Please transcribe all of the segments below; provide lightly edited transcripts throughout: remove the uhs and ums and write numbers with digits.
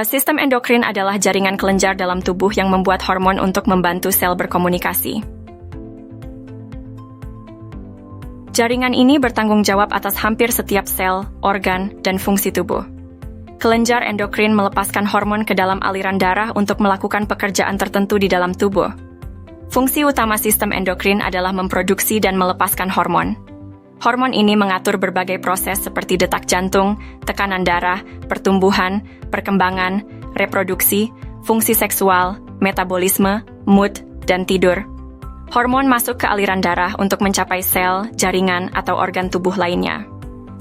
Sistem endokrin adalah jaringan kelenjar dalam tubuh yang membuat hormon untuk membantu sel berkomunikasi. Jaringan ini bertanggung jawab atas hampir setiap sel, organ, dan fungsi tubuh. Kelenjar endokrin melepaskan hormon ke dalam aliran darah untuk melakukan pekerjaan tertentu di dalam tubuh. Fungsi utama sistem endokrin adalah memproduksi dan melepaskan hormon. Hormon ini mengatur berbagai proses seperti detak jantung, tekanan darah, pertumbuhan, perkembangan, reproduksi, fungsi seksual, metabolisme, mood, dan tidur. Hormon masuk ke aliran darah untuk mencapai sel, jaringan, atau organ tubuh lainnya.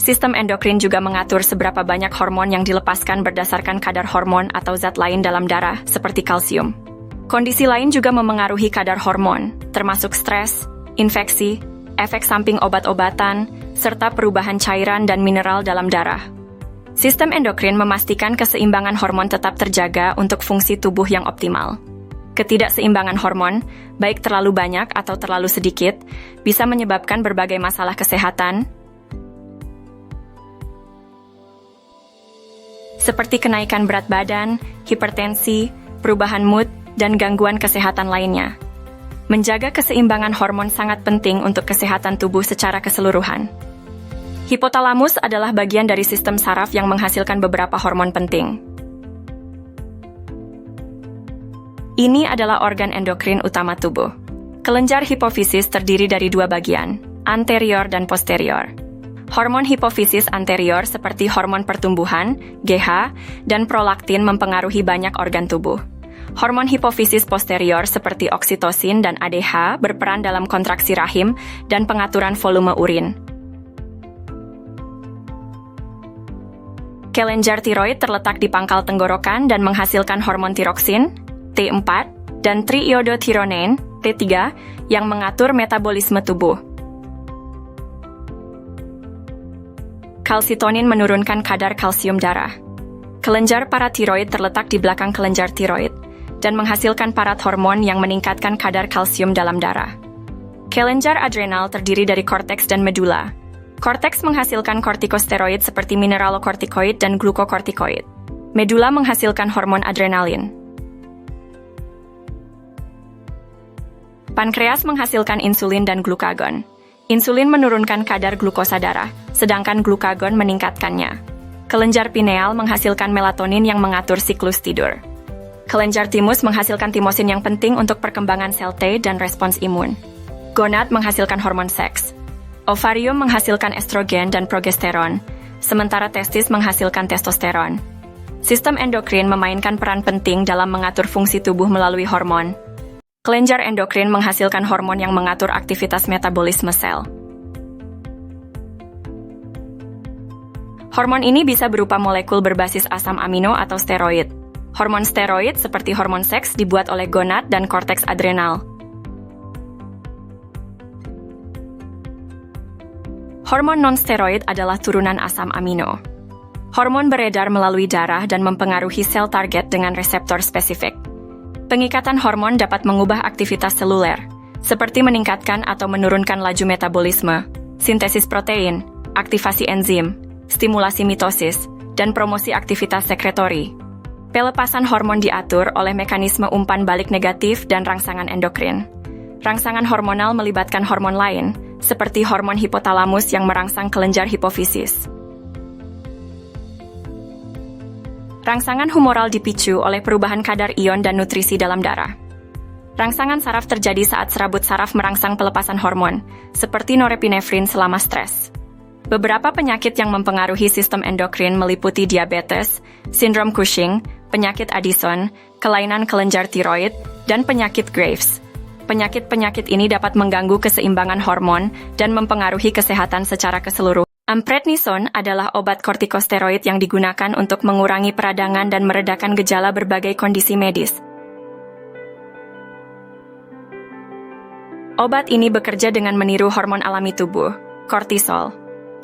Sistem endokrin juga mengatur seberapa banyak hormon yang dilepaskan berdasarkan kadar hormon atau zat lain dalam darah, seperti kalsium. Kondisi lain juga memengaruhi kadar hormon, termasuk stres, infeksi, efek samping obat-obatan, serta perubahan cairan dan mineral dalam darah. Sistem endokrin memastikan keseimbangan hormon tetap terjaga untuk fungsi tubuh yang optimal. Ketidakseimbangan hormon, baik terlalu banyak atau terlalu sedikit, bisa menyebabkan berbagai masalah kesehatan, seperti kenaikan berat badan, hipertensi, perubahan mood, dan gangguan kesehatan lainnya. Menjaga keseimbangan hormon sangat penting untuk kesehatan tubuh secara keseluruhan. Hipotalamus adalah bagian dari sistem saraf yang menghasilkan beberapa hormon penting. Ini adalah organ endokrin utama tubuh. Kelenjar hipofisis terdiri dari dua bagian, anterior dan posterior. Hormon hipofisis anterior seperti hormon pertumbuhan, GH, dan prolaktin mempengaruhi banyak organ tubuh. Hormon hipofisis posterior seperti oksitosin dan ADH berperan dalam kontraksi rahim dan pengaturan volume urin. Kelenjar tiroid terletak di pangkal tenggorokan dan menghasilkan hormon tiroksin, T4, dan triiodothyronine, T3, yang mengatur metabolisme tubuh. Kalsitonin menurunkan kadar kalsium darah. Kelenjar paratiroid terletak di belakang kelenjar tiroid dan menghasilkan parat hormon yang meningkatkan kadar kalsium dalam darah. Kelenjar adrenal terdiri dari korteks dan medula. Korteks menghasilkan kortikosteroid seperti mineralokortikoid dan glukokortikoid. Medula menghasilkan hormon adrenalin. Pankreas menghasilkan insulin dan glukagon. Insulin menurunkan kadar glukosa darah, sedangkan glukagon meningkatkannya. Kelenjar pineal menghasilkan melatonin yang mengatur siklus tidur. Kelenjar timus menghasilkan timosin yang penting untuk perkembangan sel T dan respons imun. Gonad menghasilkan hormon seks. Ovarium menghasilkan estrogen dan progesteron, sementara testis menghasilkan testosteron. Sistem endokrin memainkan peran penting dalam mengatur fungsi tubuh melalui hormon. Kelenjar endokrin menghasilkan hormon yang mengatur aktivitas metabolisme sel. Hormon ini bisa berupa molekul berbasis asam amino atau steroid. Hormon steroid seperti hormon seks dibuat oleh gonad dan korteks adrenal. Hormon non-steroid adalah turunan asam amino. Hormon beredar melalui darah dan mempengaruhi sel target dengan reseptor spesifik. Pengikatan hormon dapat mengubah aktivitas seluler, seperti meningkatkan atau menurunkan laju metabolisme, sintesis protein, aktivasi enzim, stimulasi mitosis, dan promosi aktivitas sekretori. Pelepasan hormon diatur oleh mekanisme umpan balik negatif dan rangsangan endokrin. Rangsangan hormonal melibatkan hormon lain, seperti hormon hipotalamus yang merangsang kelenjar hipofisis. Rangsangan humoral dipicu oleh perubahan kadar ion dan nutrisi dalam darah. Rangsangan saraf terjadi saat serabut saraf merangsang pelepasan hormon, seperti norepinefrin selama stres. Beberapa penyakit yang mempengaruhi sistem endokrin meliputi diabetes, sindrom Cushing, penyakit Addison, kelainan kelenjar tiroid, dan penyakit Graves. Penyakit-penyakit ini dapat mengganggu keseimbangan hormon dan mempengaruhi kesehatan secara keseluruhan. Prednisone adalah obat kortikosteroid yang digunakan untuk mengurangi peradangan dan meredakan gejala berbagai kondisi medis. Obat ini bekerja dengan meniru hormon alami tubuh, kortisol.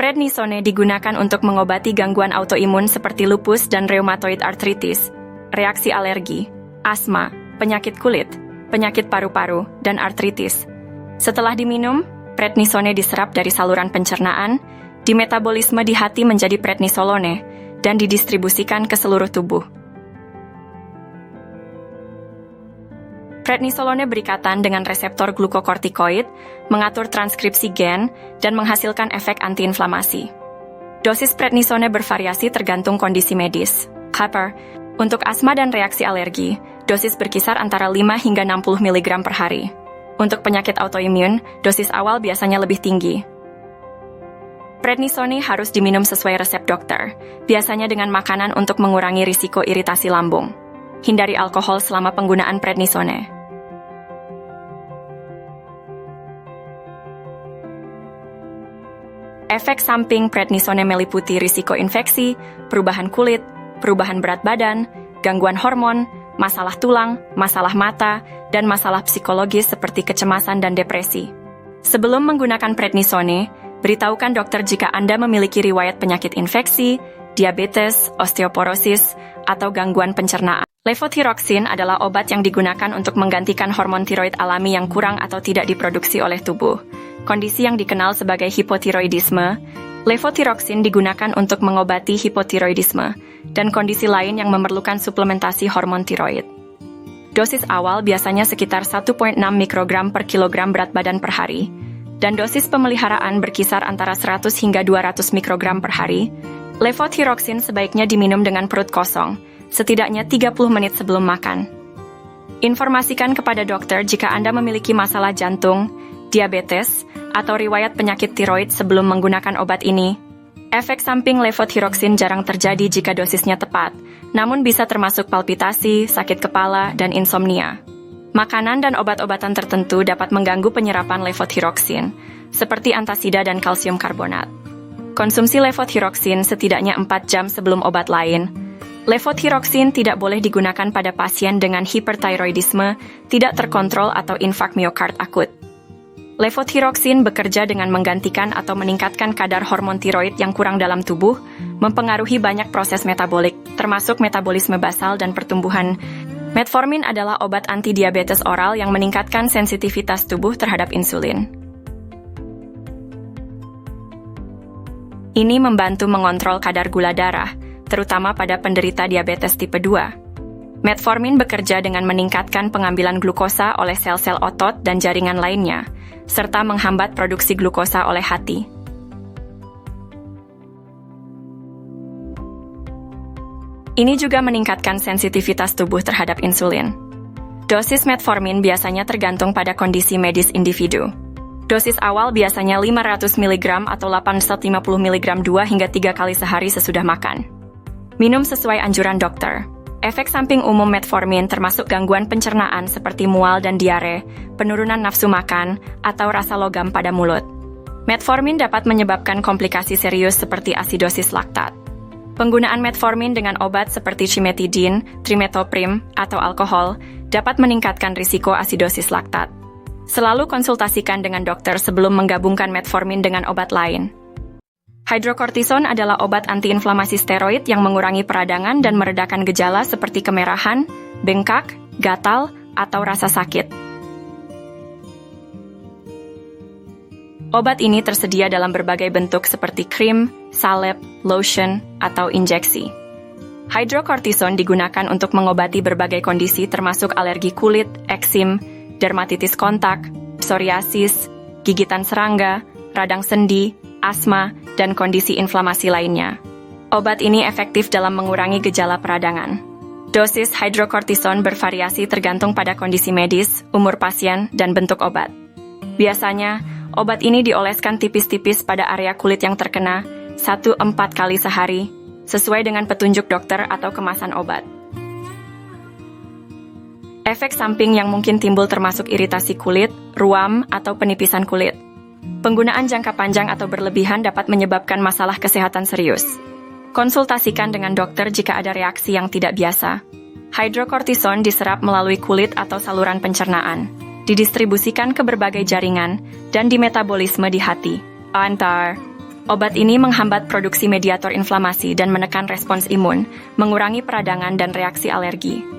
Prednisone digunakan untuk mengobati gangguan autoimun seperti lupus dan rheumatoid arthritis, reaksi alergi, asma, penyakit kulit, penyakit paru-paru, dan artritis. Setelah diminum, prednisone diserap dari saluran pencernaan, dimetabolisme di hati menjadi prednisolone, dan didistribusikan ke seluruh tubuh. Prednisolone berikatan dengan reseptor glukokortikoid, mengatur transkripsi gen, dan menghasilkan efek antiinflamasi. Dosis prednisone bervariasi tergantung kondisi medis. Untuk asma dan reaksi alergi, dosis berkisar antara 5 hingga 60 mg per hari. Untuk penyakit autoimun, dosis awal biasanya lebih tinggi. Prednisone harus diminum sesuai resep dokter, biasanya dengan makanan untuk mengurangi risiko iritasi lambung. Hindari alkohol selama penggunaan prednisone. Efek samping prednisone meliputi risiko infeksi, perubahan kulit, perubahan berat badan, gangguan hormon, masalah tulang, masalah mata, dan masalah psikologis seperti kecemasan dan depresi. Sebelum menggunakan prednisone, beritahukan dokter jika Anda memiliki riwayat penyakit infeksi, diabetes, osteoporosis, atau gangguan pencernaan. Levothyroxine adalah obat yang digunakan untuk menggantikan hormon tiroid alami yang kurang atau tidak diproduksi oleh tubuh. Kondisi yang dikenal sebagai hipotiroidisme, levothyroxine digunakan untuk mengobati hipotiroidisme dan kondisi lain yang memerlukan suplementasi hormon tiroid. Dosis awal biasanya sekitar 1,6 mikrogram per kilogram berat badan per hari, dan dosis pemeliharaan berkisar antara 100 hingga 200 mikrogram per hari. Levothyroxine sebaiknya diminum dengan perut kosong, setidaknya 30 menit sebelum makan. Informasikan kepada dokter jika Anda memiliki masalah jantung, diabetes, atau riwayat penyakit tiroid sebelum menggunakan obat ini. Efek samping levothyroxine jarang terjadi jika dosisnya tepat, namun bisa termasuk palpitasi, sakit kepala, dan insomnia. Makanan dan obat-obatan tertentu dapat mengganggu penyerapan levothyroxine, seperti antasida dan kalsium karbonat. Konsumsi levothyroxine setidaknya 4 jam sebelum obat lain. Levothyroxine tidak boleh digunakan pada pasien dengan hipertiroidisme, tidak terkontrol atau infark miokard akut. Levothyroxine bekerja dengan menggantikan atau meningkatkan kadar hormon tiroid yang kurang dalam tubuh, mempengaruhi banyak proses metabolik, termasuk metabolisme basal dan pertumbuhan. Metformin adalah obat anti-diabetes oral yang meningkatkan sensitivitas tubuh terhadap insulin. Ini membantu mengontrol kadar gula darah, terutama pada penderita diabetes tipe 2. Metformin bekerja dengan meningkatkan pengambilan glukosa oleh sel-sel otot dan jaringan lainnya, serta menghambat produksi glukosa oleh hati. Ini juga meningkatkan sensitivitas tubuh terhadap insulin. Dosis metformin biasanya tergantung pada kondisi medis individu. Dosis awal biasanya 500 mg atau 850 mg 2 hingga 3 kali sehari sesudah makan. Minum sesuai anjuran dokter. Efek samping umum metformin termasuk gangguan pencernaan seperti mual dan diare, penurunan nafsu makan, atau rasa logam pada mulut. Metformin dapat menyebabkan komplikasi serius seperti asidosis laktat. Penggunaan metformin dengan obat seperti cimetidine, trimethoprim, atau alkohol dapat meningkatkan risiko asidosis laktat. Selalu konsultasikan dengan dokter sebelum menggabungkan metformin dengan obat lain. Hydrocortisone adalah obat antiinflamasi steroid yang mengurangi peradangan dan meredakan gejala seperti kemerahan, bengkak, gatal, atau rasa sakit. Obat ini tersedia dalam berbagai bentuk seperti krim, salep, lotion, atau injeksi. Hydrocortisone digunakan untuk mengobati berbagai kondisi termasuk alergi kulit, eksim, dermatitis kontak, psoriasis, gigitan serangga, radang sendi, asma, dan kondisi inflamasi lainnya. Obat ini efektif dalam mengurangi gejala peradangan. Dosis hydrocortisone bervariasi tergantung pada kondisi medis, umur pasien, dan bentuk obat. Biasanya, obat ini dioleskan tipis-tipis pada area kulit yang terkena 1-4 kali sehari, sesuai dengan petunjuk dokter atau kemasan obat. Efek samping yang mungkin timbul termasuk iritasi kulit, ruam, atau penipisan kulit. Penggunaan jangka panjang atau berlebihan dapat menyebabkan masalah kesehatan serius. Konsultasikan dengan dokter jika ada reaksi yang tidak biasa. Hydrocortisone diserap melalui kulit atau saluran pencernaan, didistribusikan ke berbagai jaringan, dan dimetabolisme di hati. Antar. Obat ini menghambat produksi mediator inflamasi dan menekan respons imun, mengurangi peradangan dan reaksi alergi.